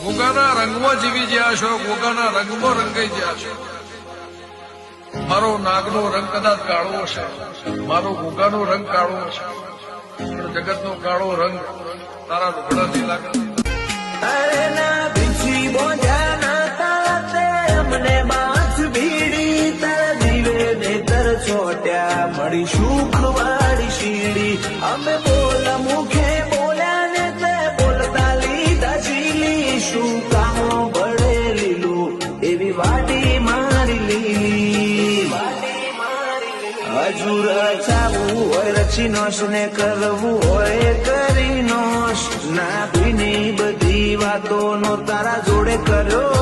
ગોગાના રંગમાં જીવી જ્યાં છો, ગોગાના રંગમાં રંગાઈ જ્યાં છો. મારો નાગનો રંગ કદાચ કાળો છે, મારો ગોગાનો રંગ કાળો છે, પણ જગતનો કાળો રંગ તારા રૂપડાથી લાગે. અરે ના બીજી બોજા ના તાતે અમને બાથ ભીડી તારા જીવે નેતર છોટ્યા મળી સુખ વાળી શીડી. અમે બોલ મુખે બોલ્યા ને તે બોલતા લીધા ઝીલી. શું કામો ભળે લીલું એવી વાડી મારી લીલી. હજુ રચાવું હોય રચી નોશ ને કરવું હોય કરી નોશ. ના ભીની બધી વાતો નો તારા જોડે કર્યો